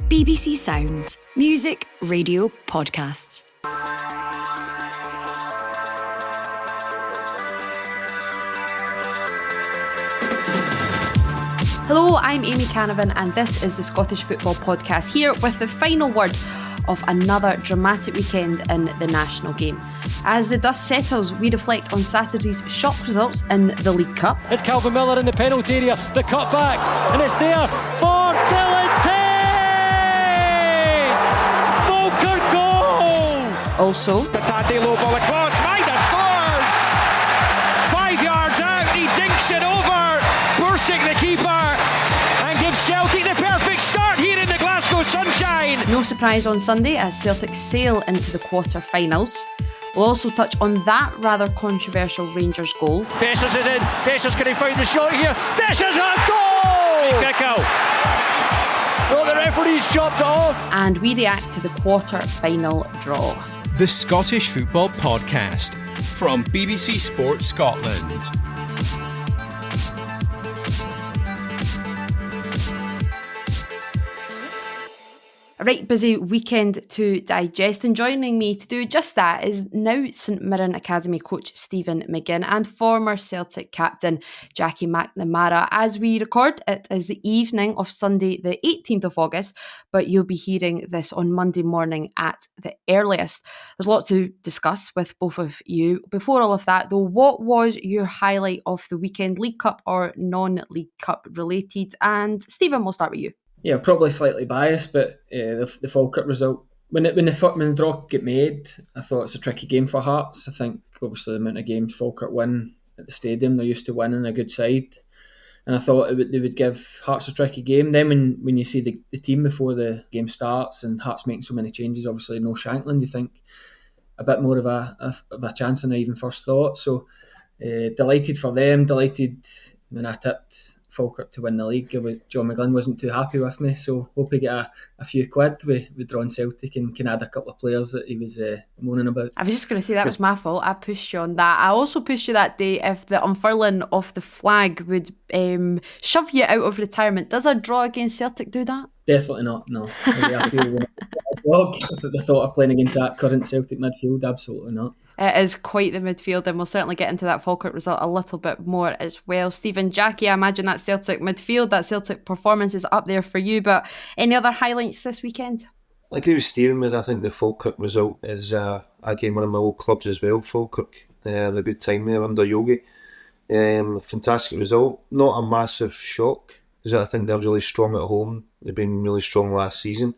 BBC Sounds. Music, radio, podcasts. Hello, I'm Amy Canavan and this is the Scottish Football Podcast, here with the final word of another dramatic weekend in the national game. As the dust settles, we reflect on Saturday's shock results in the League Cup. It's Calvin Miller in the penalty area, the cut back, and it's there for Dylan Tate! Falkirk goal! Also, Patati low ball across, Maida scores! 5 yards out, he dinks it over, Bursick the keeper, and gives Celtic the perfect start here in the Glasgow sunshine. no surprise on Sunday as Celtic sail into the quarter-finals. We'll also touch on that rather controversial Rangers goal. Bessers is in, Bessers can he find the shot here, Bessers a goal! Kick out. Well, the referee's chopped it off. And we react to the quarter-final draw. The Scottish Football Podcast from BBC Sport Scotland. A right busy weekend to digest, and joining me to do just that is now St Mirren Academy coach Stephen McGinn and former Celtic captain Jackie McNamara. As we record, it is the evening of Sunday the 18th of August, but you'll be hearing this on Monday morning at the earliest. There's lots to discuss with both of you. Before all of that though, what was your highlight of the weekend, League Cup or non-League Cup related? And Stephen, we'll start with you. Yeah, probably slightly biased, but the Falkirk result, when the draw get made, I thought it's a tricky game for Hearts. I think obviously the amount of games Falkirk win at the stadium, they're used to winning a good side, and I thought they would give Hearts a tricky game. Then when you see the team before the game starts and Hearts making so many changes, obviously no Shankland, you think a bit more of a chance than I even first thought. So delighted for them, delighted when I tipped Falkirk to win the league. John McGinn wasn't too happy with me, so hope he get a few quid with drawing Celtic and can add a couple of players that he was moaning about. I was just going to say that was my fault. I pushed you on that. I also pushed you that day if the unfurling of the flag would shove you out of retirement. Does a draw against Celtic do that? Definitely not, no. I feel the thought of playing against that current Celtic midfield, absolutely not. It is quite the midfield, and we'll certainly get into that Falkirk result a little bit more as well. Stephen, Jackie, I imagine that Celtic midfield, that Celtic performance is up there for you, but any other highlights this weekend? I agree with Stephen with, I think the Falkirk result is again one of my old clubs as well, Falkirk. They had a good time there under Yogi. Fantastic result, not a massive shock, because I think they're really strong at home. They've been really strong last season.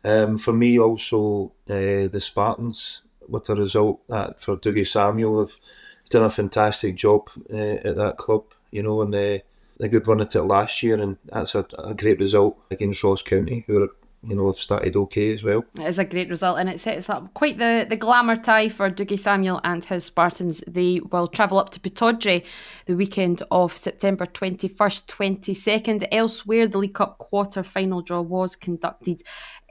For me also, the Spartans, with the result for Dougie Samuel, have done a fantastic job at that club, and a good run at it last year, and that's a great result against Ross County, who are have started okay as well. It is a great result, and it sets up quite the glamour tie for Dougie Samuel and his Spartans. They will travel up to Pittodrie the weekend of September 21st, 22nd. Elsewhere, the League Cup quarter-final draw was conducted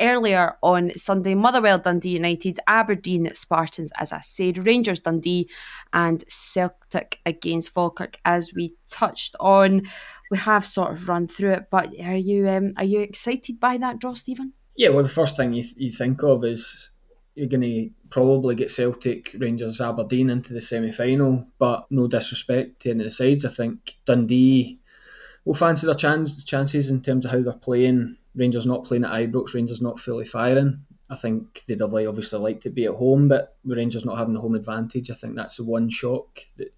earlier on Sunday. Motherwell Dundee United, Aberdeen Spartans, as I said, Rangers Dundee and Celtic against Falkirk, as we touched on. We have sort of run through it, but are you excited by that draw, Stephen? Yeah, well, the first thing you think of is you're going to probably get Celtic, Rangers, Aberdeen into the semi-final, but no disrespect to any of the sides. I think Dundee will fancy their chances in terms of how they're playing. Rangers not playing at Ibrox, Rangers not fully firing. I think they'd have obviously liked to be at home, but with Rangers not having the home advantage, I think that's the one shock that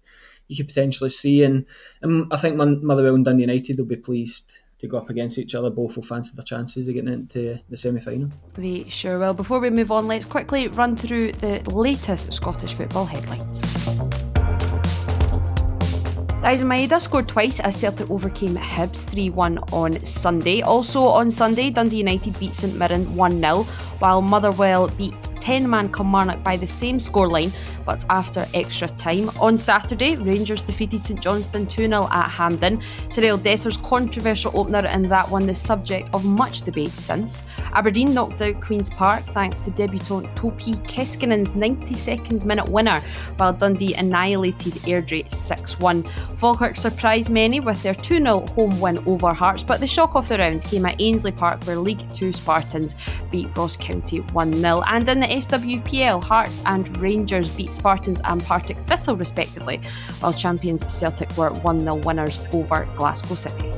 you could potentially see. And I think Motherwell and Dundee United will be pleased to go up against each other. Both will fancy their chances of getting into the semi-final. They sure will. Before we move on, let's quickly run through the latest Scottish football headlines. Dyson Maeda scored twice as Celtic overcame Hibs 3-1 on Sunday. Also on Sunday, Dundee United beat St Mirren 1-0, while Motherwell beat 10-man Kilmarnock by the same scoreline, but after extra time. On Saturday, Rangers defeated St Johnstone 2-0 at Hampden. Cyril Desser's controversial opener in that one the subject of much debate since. Aberdeen knocked out Queen's Park thanks to debutant Topi Keskinen's 92nd minute winner, while Dundee annihilated Airdrie 6-1. Falkirk surprised many with their 2-0 home win over Hearts, but the shock of the round came at Ainsley Park where League 2 Spartans beat Ross County 1-0. And in the SWPL, Hearts and Rangers beat Spartans and Partick Thistle respectively, while champions Celtic were 1-0 winners over Glasgow City.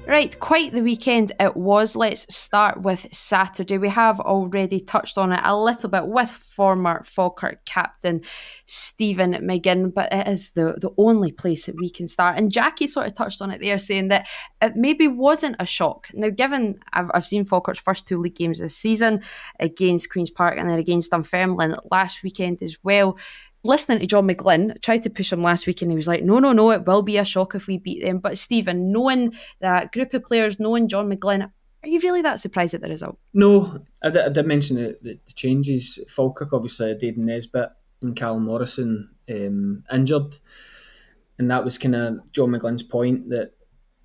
Right, quite the weekend it was. Let's start with Saturday. We have already touched on it a little bit with former Falkirk captain Stephen McGinn, but it is the only place that we can start. And Jackie sort of touched on it there, saying that it maybe wasn't a shock. Now, given I've seen Falkirk's first 2 league games this season against Queen's Park and then against Dunfermline last weekend as well. Listening to John McGinn, tried to push him last week and he was like, no, it will be a shock if we beat them. But Stephen, knowing that group of players, knowing John McGinn, are you really that surprised at the result? No, I did mention the changes. Falkirk obviously had Aidan Nesbitt and Callum Morrison injured. And that was kind of John McGlinn's point that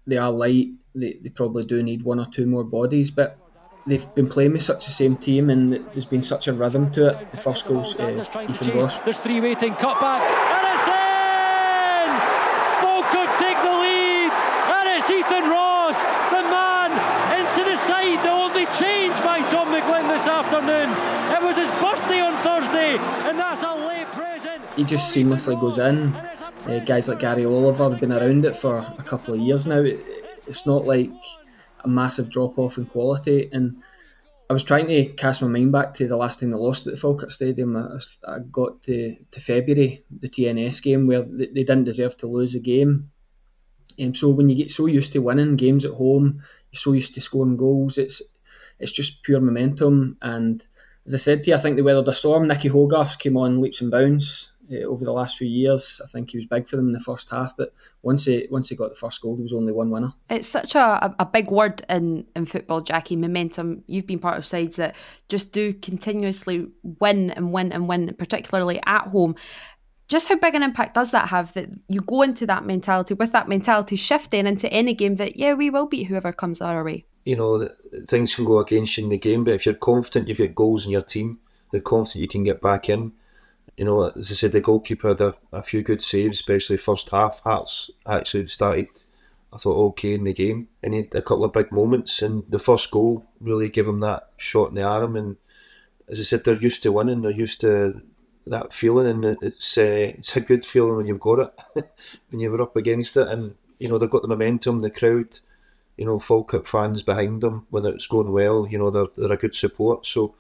they are light, they probably do need 1 or 2 more bodies, but they've been playing with such the same team and there's been such a rhythm to it. The first goal's Ethan Ross. There's 3 waiting, cut back, and it's in! Falkirk take the lead, and it's Ethan Ross, the man into the side, the only change by John McGlynn this afternoon. It was his birthday on Thursday, and that's a late present. He just seamlessly goes in. Guys like Gary Oliver have been around it for a couple of years now. It's not like a massive drop-off in quality, and I was trying to cast my mind back to the last time they lost at the Falkirk Stadium. I got to February, the TNS game, where they didn't deserve to lose the game. So when you get so used to winning games at home, you're so used to scoring goals, it's just pure momentum. And as I said to you, I think they weathered a storm. Nicky Hogarth came on leaps and bounds over the last few years. I think he was big for them in the first half, but once he got the first goal, there was only one winner. It's such a big word in football, Jackie, momentum. You've been part of sides that just do continuously win and win and win, particularly at home. Just how big an impact does that have, that you go into that mentality, with that mentality shifting into any game that, yeah, we will beat whoever comes our way? You know, things can go against you in the game, but if you're confident you've got goals in your team, they're confident you can get back in. You know, as I said, the goalkeeper had a few good saves, especially first half. Hearts actually started, I thought, okay in the game. And he had a couple of big moments, and the first goal really gave him that shot in the arm. And as I said, they're used to winning, they're used to that feeling, and it's a good feeling when you've got it, when you were up against it. And, you know, they've got the momentum, the crowd, you know, Falkirk fans behind them when it's going well, you know, they're a good support. So,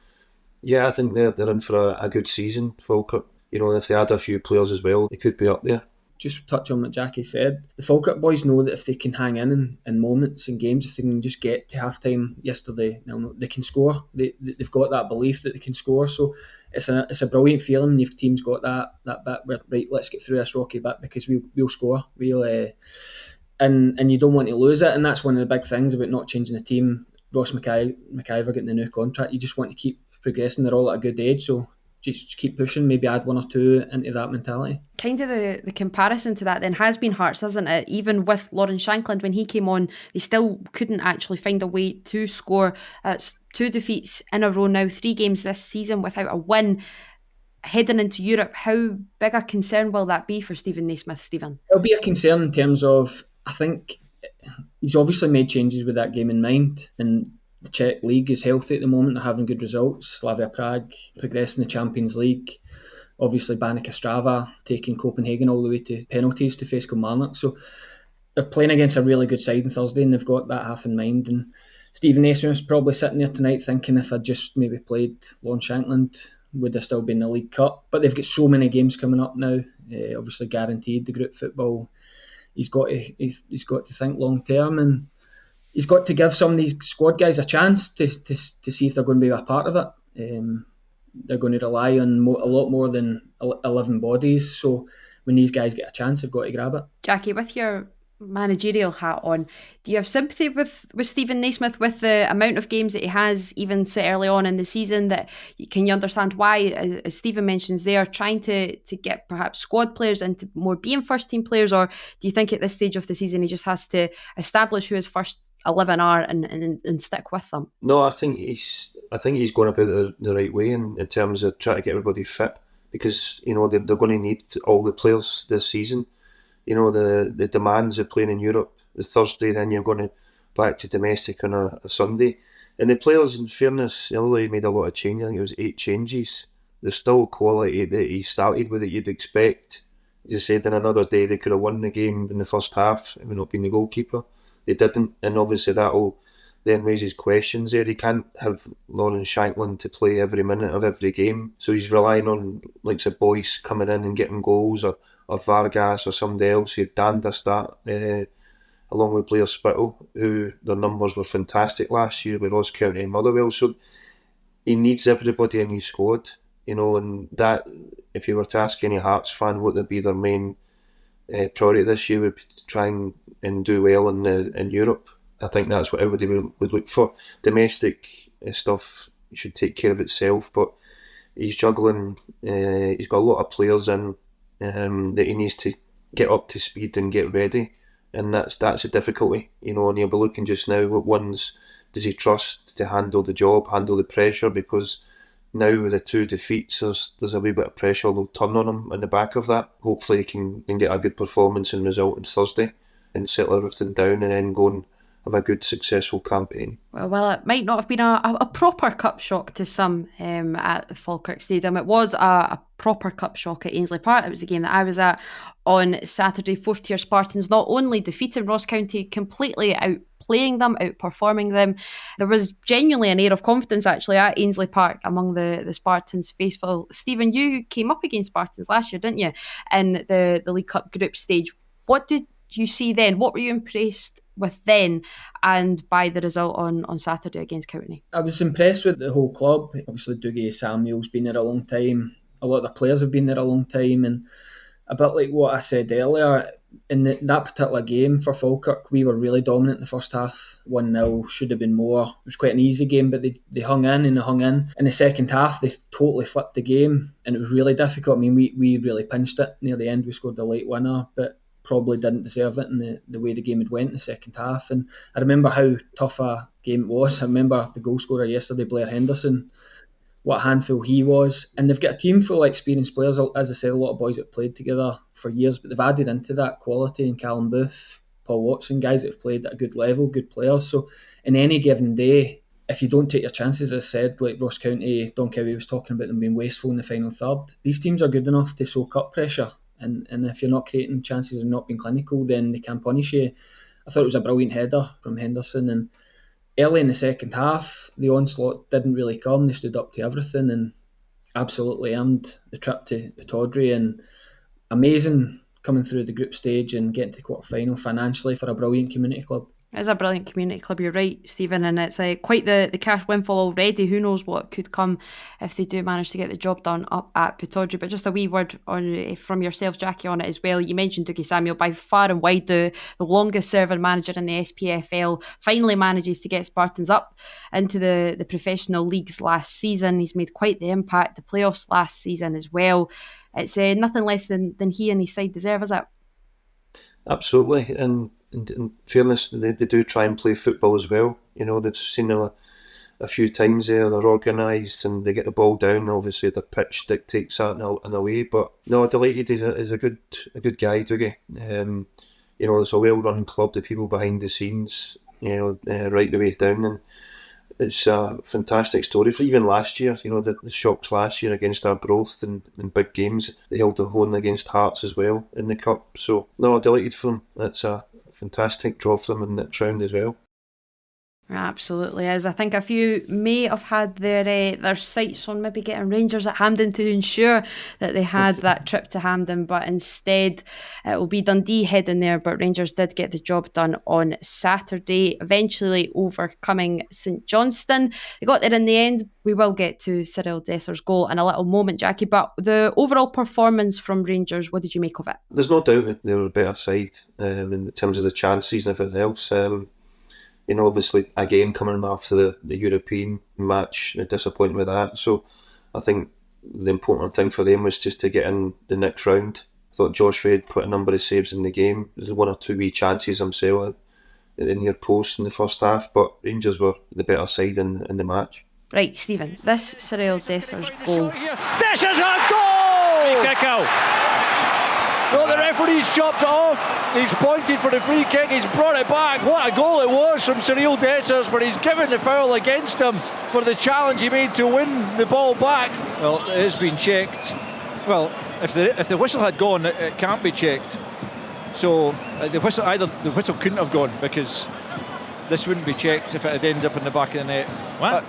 yeah, I think they're in for a good season, Falkirk. You know, if they add a few players as well, they could be up there. Just touch on what Jackie said. The Falkirk boys know that if they can hang in moments and games, if they can just get to half-time yesterday, they can score. They've got that belief that they can score. So it's a brilliant feeling when your team's got that bit where, right, let's get through this rocky bit because we'll score. And you don't want to lose it. And that's one of the big things about not changing the team. Ross McIver getting the new contract. You just want to keep progressing. They're all at a good age, so just keep pushing, maybe add 1 or 2 into that mentality. Kind of the comparison to that then has been Hearts, hasn't it? Even with Lawrence Shankland, when he came on, they still couldn't actually find a way to score. It's 2 defeats in a row now, 3 games this season without a win. Heading into Europe, how big a concern will that be for Stephen Naismith, Stephen? It'll be a concern in terms of, I think he's obviously made changes with that game in mind, and the Czech League is healthy at the moment. They're having good results. Slavia Prague progressing the Champions League. Obviously, Banik Ostrava taking Copenhagen all the way to penalties to face Kilmarnock. So they're playing against a really good side on Thursday, and they've got that half in mind. And Stephen Naismith's probably sitting there tonight thinking, if I'd just maybe played Lawrence Shankland, would have still been in the League Cup? But they've got so many games coming up now. Obviously guaranteed the group football. He's got to think long term, and he's got to give some of these squad guys a chance to see if they're going to be a part of it. They're going to rely on a lot more than 11 bodies. So when these guys get a chance, they've got to grab it. Jackie, with your managerial hat on, do you have sympathy with Stephen Naismith with the amount of games that he has, even so early on in the season? That can you understand why, as Stephen mentions, they are trying to get perhaps squad players into more being first team players, or do you think at this stage of the season he just has to establish who his first 11 are and stick with them? No, I think he's going about it the right way in terms of trying to get everybody fit, because they're going to need all the players this season. The demands of playing in Europe the Thursday, then you're going back to domestic on a Sunday. And the players, in fairness, although he made a lot of changes, I think it was 8 changes, there's still quality that he started with that you'd expect. You said in another day they could have won the game in the first half, if not been the goalkeeper. They didn't, and obviously that'll then raises questions there. He can't have Lawrence Shankland to play every minute of every game, so he's relying on like Boyce coming in and getting goals, or Vargas or somebody else. He had Danda start along with Blair Spittle, who their numbers were fantastic last year with Ross County and Motherwell. So he needs everybody in his squad, and that, if you were to ask any Hearts fan what would be their main priority this year, would be to try and do well in Europe. I think that's what everybody would look for. Domestic stuff should take care of itself, but he's juggling. He's got a lot of players in that he needs to get up to speed and get ready, and that's a difficulty, and he'll be looking just now what ones does he trust to handle the job, handle the pressure, because now with the 2 defeats there's a wee bit of pressure they'll turn on him in the back of that. Hopefully he can get a good performance and result on Thursday and settle everything down and then go and have a good successful campaign. Well, it might not have been a proper cup shock to some at the Falkirk Stadium. It was a proper cup shock at Ainsley Park. It was the game that I was at on Saturday. 4th tier Spartans not only defeating Ross County, completely outplaying them, outperforming them. There was genuinely an air of confidence actually at Ainsley Park among the Spartans faithful. Stephen, you came up against Spartans last year, didn't you, in the League Cup group stage? What did you see then? What were you impressed with then, and by the result on Saturday against County? I was impressed with the whole club. Obviously Dougie Samuel's been there a long time, a lot of the players have been there a long time, and a bit like what I said earlier, in that particular game for Falkirk, we were really dominant in the first half. 1-0, should have been more. It was quite an easy game, but they hung in. In the second half, they totally flipped the game, and it was really difficult. I mean, we really pinched it near the end. We scored the late winner, but probably didn't deserve it in the way the game had went in the second half. And I remember how tough a game it was. I remember the goal scorer yesterday, Blair Henderson, what a handful he was. And they've got a team full of experienced players. As I said, a lot of boys that have played together for years, but they've added into that quality in Callum Booth, Paul Watson, guys that have played at a good level, good players. So in any given day, if you don't take your chances, as I said, like Ross County, Don Cowie was talking about them being wasteful in the final third, these teams are good enough to soak up pressure. And if you're not creating chances and not being clinical, then they can punish you. I thought it was a brilliant header from Henderson. And early in the second half, the onslaught didn't really come. They stood up to everything and absolutely earned the trip to Pittodrie. And amazing coming through the group stage and getting to quarter-final financially for a brilliant community club. It is a brilliant community club, you're right, Stephen, and it's quite the cash windfall already. Who knows what could come if they do manage to get the job done up at Pittodrie. But just a wee word from yourself, Jackie, on it as well. You mentioned Dougie Samuel, by far and wide the longest serving manager in the SPFL, finally manages to get Spartans up into the professional leagues last season. He's made quite the impact, the playoffs last season as well. It's nothing less than he and his side deserve, is it? Absolutely, and in fairness, they do try and play football as well. They've seen a few times there. They're organised and they get the ball down. Obviously, the pitch dictates that in a way. But no, delighted he's a good guy, Dougie. It's a well-run club. The people behind the scenes, right the way down, and it's a fantastic story for even last year. The shocks last year against Arbroath in big games. They held their own against Hearts as well in the cup. So no, delighted for them. It's a fantastic draw for them in that round as well. Absolutely is. I think a few may have had their sights on maybe getting Rangers at Hampden to ensure that they had that trip to Hampden, but instead it will be Dundee heading there. But Rangers did get the job done on Saturday, eventually overcoming St Johnstone. They got there in the end. We will get to Cyril Desser's goal in a little moment, Jackie, but the overall performance from Rangers, what did you make of it? There's no doubt that they were a better side in terms of the chances and everything else. Obviously, again, coming after the European match, they're disappointed with that. So I think the important thing for them was just to get in the next round. I thought Josh Reid put a number of saves in the game. There's 1 or 2 wee chances himself in near post in the first half, but Rangers were the better side in the match. Right, Stephen, this Cyril Desser's goal. This is a goal! Free kick out. Well, the referee's chopped it off. He's pointed for the free kick. He's brought it back. What a goal it was from Cyril Dessers, but he's given the foul against him for the challenge he made to win the ball back. Well, it has been checked. Well, if the whistle had gone, it can't be checked. So the whistle couldn't have gone, because this wouldn't be checked if it had ended up in the back of the net. What?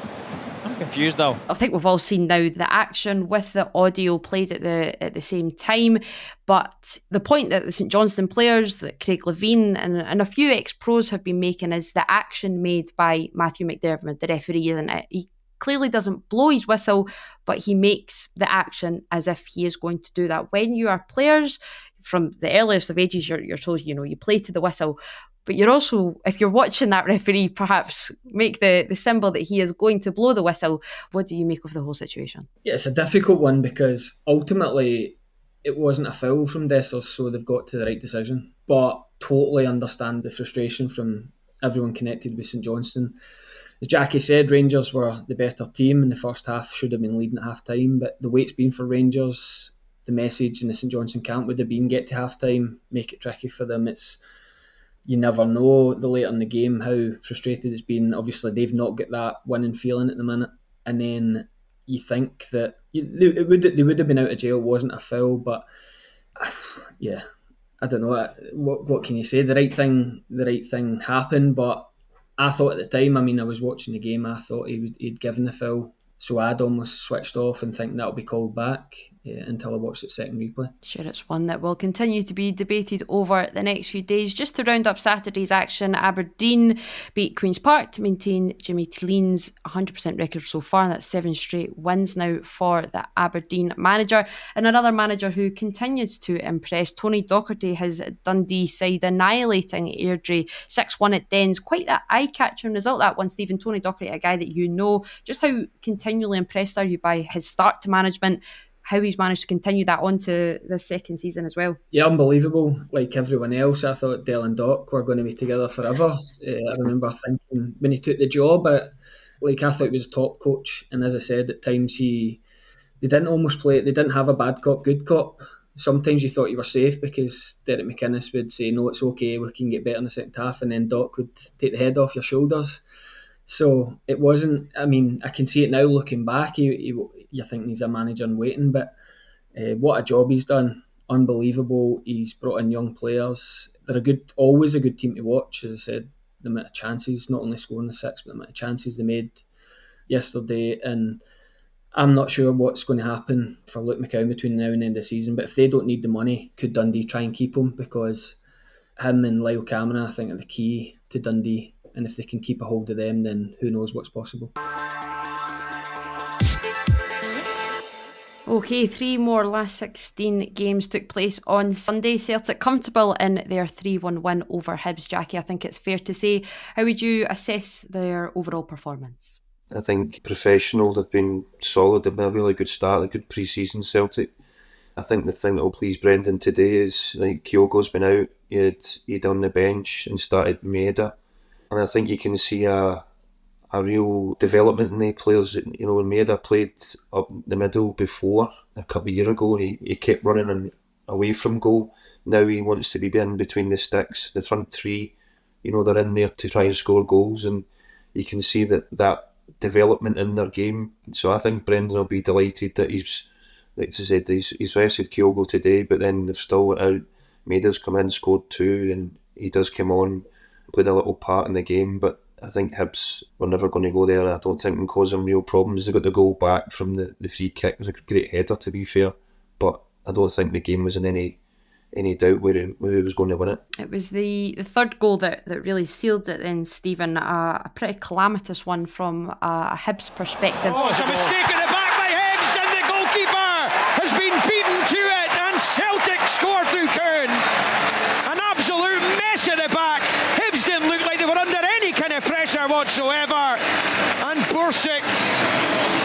I'm confused though. I think we've all seen now the action with the audio played at the same time, but the point that the St Johnstone players, that Craig Levein and a few ex-pros have been making is the action made by Matthew McDermott, the referee, isn't it? He clearly doesn't blow his whistle, but he makes the action as if he is going to do that. When you are players, from the earliest of ages, you're told, you play to the whistle. But you're also, if you're watching that referee, perhaps make the symbol that he is going to blow the whistle. What do you make of the whole situation? Yeah, it's a difficult one, because ultimately it wasn't a foul from Dessers, so they've got to the right decision. But totally understand the frustration from everyone connected with St Johnstone. As Jackie said, Rangers were the better team in the first half, should have been leading at half time, but the way it's been for Rangers, the message in the St Johnstone camp would have been get to half time, make it tricky for them. You never know the later in the game how frustrated it's been. Obviously, they've not got that winning feeling at the minute. And then you think that they would have been out of jail, wasn't a foul. But yeah, I don't know. What can you say? The right thing happened. But I thought at the time, I was watching the game, I thought he'd given the foul. So I'd almost switched off and think that'll be called back until I watched the second replay. Sure, it's one that will continue to be debated over the next few days. Just to round up Saturday's action, Aberdeen beat Queen's Park to maintain Jimmy Tilleen's 100% record so far, and that's 7 straight wins now for the Aberdeen manager. And another manager who continues to impress, Tony Docherty, has Dundee side annihilating Airdrie 6-1 at Dens. Quite that eye-catching result, that one, Stephen. Tony Docherty, a guy that you know. Just how continually impressed are you by his start to management, how he's managed to continue that on to the second season as well? Yeah, unbelievable. Like everyone else, I thought Dell and Doc were going to be together forever. I remember thinking when he took the job, I thought he was a top coach, and as I said, at times they didn't have a bad cop, good cop. Sometimes you thought you were safe because Derek McInnes would say, no, it's okay, we can get better in the second half, and then Doc would take the head off your shoulders. So it wasn't, I can see it now looking back, you're thinking he's a manager in waiting, but what a job he's done. Unbelievable. He's brought in young players. They're always a good team to watch, as I said. The amount of chances, not only scoring the 6, but the amount of chances they made yesterday. And I'm not sure what's going to happen for Luke McCown between now and the end of the season, but if they don't need the money, could Dundee try and keep him? Because him and Lyle Cameron, I think, are the key to Dundee. And if they can keep a hold of them, then who knows what's possible. Okay, 3 more last 16 games took place on Sunday. Celtic comfortable in their 3-1 win over Hibs. Jackie, I think it's fair to say. How would you assess their overall performance? I think professional, they've been solid, they've been a really good start, a good pre-season Celtic. I think the thing that will please Brendan today is, like, Kyogo's been out, he'd on the bench and started Maeda. And I think you can see a real development in the players. When Maeda played up the middle before, a couple of years ago, he kept running away from goal. Now he wants to be in between the sticks. The front three, they're in there to try and score goals, and you can see that development in their game. So I think Brendan will be delighted that he's rested Kyogo today, but then they've still got out. Maeda's come in, scored 2, and he does come on, played a little part in the game, but I think Hibs were never going to go there. I don't think it can cause them real problems. They got the goal back from the free kick. It was a great header, to be fair, but I don't think the game was in any doubt where he was going to win it. It was the third goal that really sealed it then, Stephen. A pretty calamitous one from a Hibs perspective. Oh, it's a mistake at the back by Hibs, and the goalkeeper has been beaten to it, and Celtic score through Kern. An absolute mess at the back. Hibs didn't look like they were under any kind of pressure whatsoever, and Bursik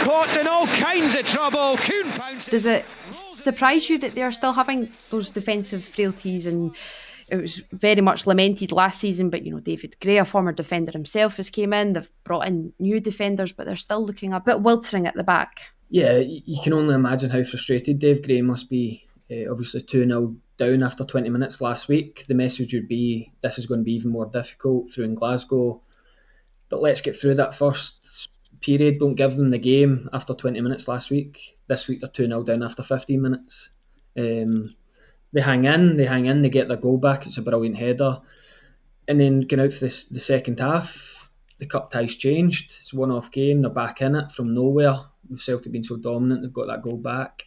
caught in all kinds of trouble. Kuhn pounced. Does it surprise you that they're still having those defensive frailties? And it was very much lamented last season, but David Gray, a former defender himself, has came in. They've brought in new defenders, but they're still looking a bit weltering at the back. Yeah, you can only imagine how frustrated Dave Gray must be. Obviously 2-0 down after 20 minutes last week. The message would be this is going to be even more difficult through in Glasgow, but let's get through that first period. Don't give them the game after 20 minutes last week. This week they're 2-0 down after 15 minutes. They hang in, they get their goal back. It's a brilliant header. And then going out for the second half, the cup tie's changed. It's a one-off game. They're back in it from nowhere. With Celtic being so dominant, they've got that goal back.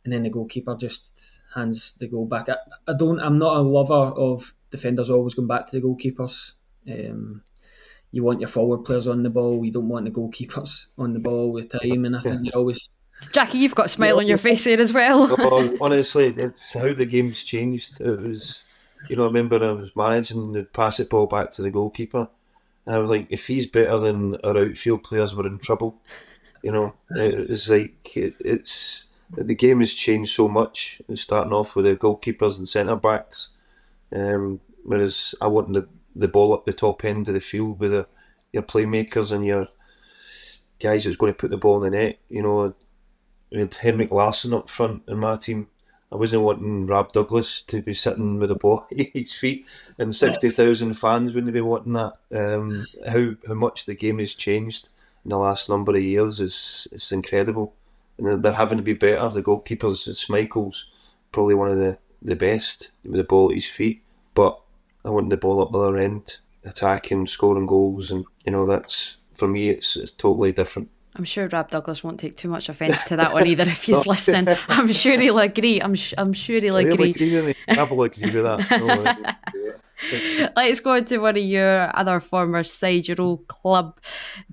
And then the goalkeeper just hands the goal back. I'm not a lover of defenders always going back to the goalkeepers. You want your forward players on the ball. You don't want the goalkeepers on the ball all the time. And I think you're always... Jackie, you've got a smile on your face there as well. Oh, honestly, it's how the game's changed. It was, I remember I was managing, they'd pass the ball back to the goalkeeper. And I was like, if he's better than our outfield players, we're in trouble. It's like, the game has changed so much. It's starting off with the goalkeepers and centre-backs. Whereas I wanted the ball up the top end of the field with your playmakers and your guys that's going to put the ball in the net. We had Henrik Larsson up front in my team. I wasn't wanting Rab Douglas to be sitting with the ball at his feet, and 60,000 fans wouldn't be wanting that. How much the game has changed in the last number of years is incredible. And they're having to be better. The goalkeepers, Schmeichel's probably one of the best with the ball at his feet, but I want the ball up the other end, attacking, scoring goals, and that's, for me, it's totally different. I'm sure Rab Douglas won't take too much offence to that one either if he's listening. I'm sure he'll agree. I'm sure he'll agree. Agree with me. I will agree with that. Let's go into one of your other former sides, your old club,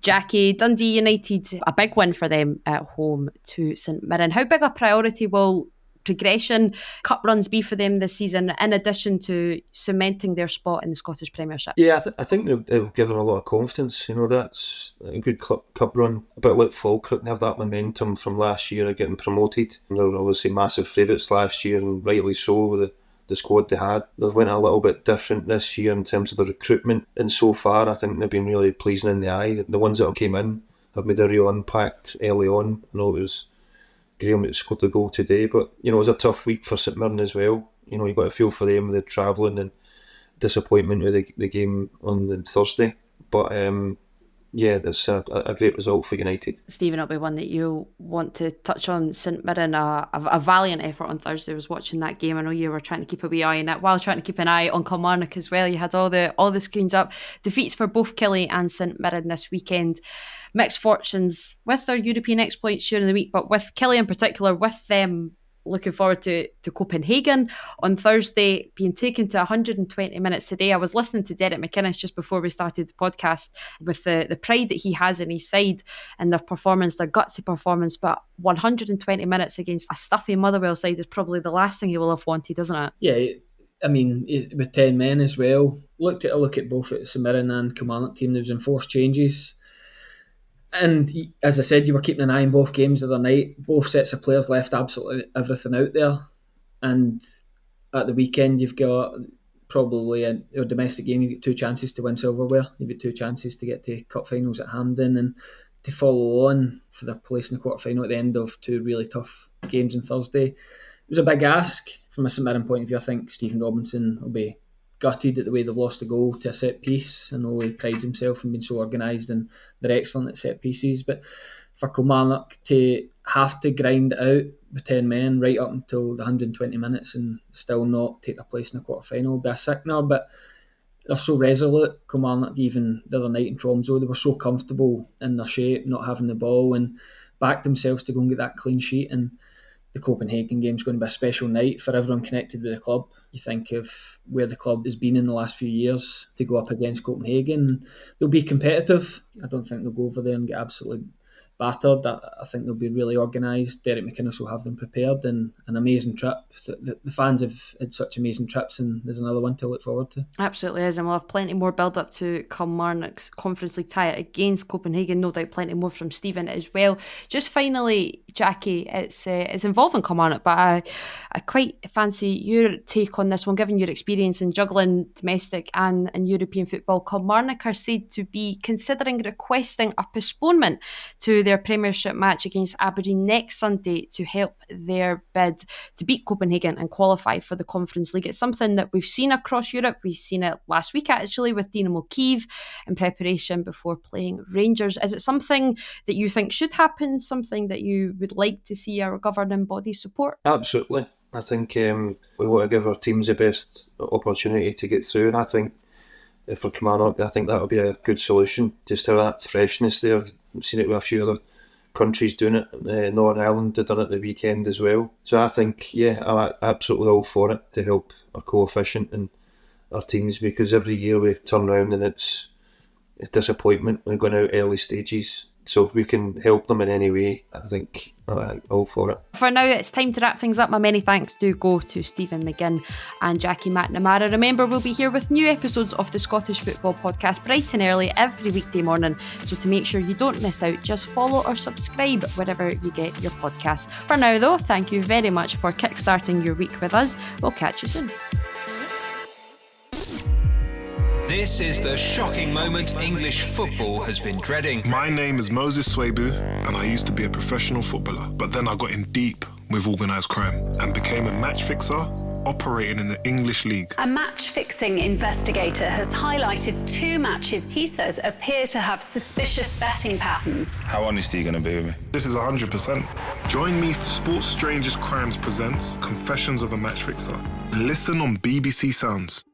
Jackie. Dundee United, a big win for them at home to St Mirren. How big a priority will progression cup runs be for them this season, in addition to cementing their spot in the Scottish Premiership? Yeah, I think it'll give them a lot of confidence. That's a good cup run. A bit like Falkirk, they have that momentum from last year of getting promoted. They were obviously massive favourites last year, and rightly so with the squad they had. They've went a little bit different this year in terms of the recruitment, and so far I think they've been really pleasing in the eye. The ones that came in have made a real impact early on. I know it was Graham that scored the goal today, but it was a tough week for St Mirren as well. You got to feel for them with the travelling and disappointment with the game on Thursday. But that's a great result for United. Stephen, it'll be one that you'll want to touch on. St Mirren, a valiant effort on Thursday. I was watching that game. I know you were trying to keep a wee eye on it while trying to keep an eye on Kilmarnock as well. You had all the screens up. Defeats for both Killie and St Mirren this weekend. Mixed fortunes with their European exploits during the week, but with Killie in particular, with them looking forward to Copenhagen on Thursday, being taken to 120 minutes today. I was listening to Derek McInnes just before we started the podcast with the pride that he has in his side and their performance, their gutsy performance, but 120 minutes against a stuffy Motherwell side is probably the last thing he will have wanted, isn't it? Yeah, I mean, with 10 men as well. Look at both at St Mirren and Kilmarnock team. There was enforced changes. And as I said, you were keeping an eye on both games the other night. Both sets of players left absolutely everything out there. And at the weekend, you've got probably a domestic game. You've got 2 chances to win silverware. You've got 2 chances to get to cup finals at Hampden and to follow on for their place in the quarter final at the end of 2 really tough games on Thursday. It was a big ask from a St Mirren point of view. I think Stephen Robinson will be gutted at the way they've lost a goal to a set piece. I know he prides himself in being so organised and they're excellent at set pieces, but for Kilmarnock to have to grind it out with 10 men right up until the 120 minutes and still not take their place in the quarter final would be a sickener. But they're so resolute. Kilmarnock, even the other night in Tromsø, they were so comfortable in their shape, not having the ball, and backed themselves to go and get that clean sheet. And the Copenhagen game's going to be a special night for everyone connected with the club. You think of where the club has been in the last few years to go up against Copenhagen. They'll be competitive. I don't think they'll go over there and get absolutely battered. I think they'll be really organised. Derek McInnes will have them prepared, and an amazing trip. The fans have had such amazing trips, and there's another one to look forward to. Absolutely is, and we'll have plenty more build up to Kilmarnock's Conference League tie against Copenhagen. No doubt plenty more from Stephen as well. Just finally, Jackie, it's involving Kilmarnock, but I quite fancy your take on this one, given your experience in juggling domestic and European football. Kilmarnock are said to be considering requesting a postponement to their Premiership match against Aberdeen next Sunday to help their bid to beat Copenhagen and qualify for the Conference League. It's something that we've seen across Europe. We've seen it last week actually with Dynamo Kyiv in preparation before playing Rangers. Is it something that you think should happen, something that you would like to see our governing body support? Absolutely. I think we want to give our teams the best opportunity to get through, and I think for Kilmarnock, I think that would be a good solution, just to have that freshness there. I've seen it with a few other countries doing it. Northern Ireland did it at the weekend as well. So I think, I'm absolutely all for it to help our coefficient and our teams, because every year we turn around and it's disappointment. We're going out early stages. So if we can help them in any way, I think I'm all for it. For now, it's time to wrap things up. My many thanks do go to Stephen McGinn and Jackie McNamara. Remember, we'll be here with new episodes of the Scottish Football Podcast bright and early every weekday morning. So to make sure you don't miss out, just follow or subscribe wherever you get your podcasts. For now, though, thank you very much for kickstarting your week with us. We'll catch you soon. This is the shocking moment English football has been dreading. My name is Moses Swabu, and I used to be a professional footballer. But then I got in deep with organised crime and became a match fixer operating in the English League. A match-fixing investigator has highlighted 2 matches he says appear to have suspicious betting patterns. How honest are you going to be with me? This is 100%. Join me for Sports Strangers Crimes presents Confessions of a Match Fixer. Listen on BBC Sounds.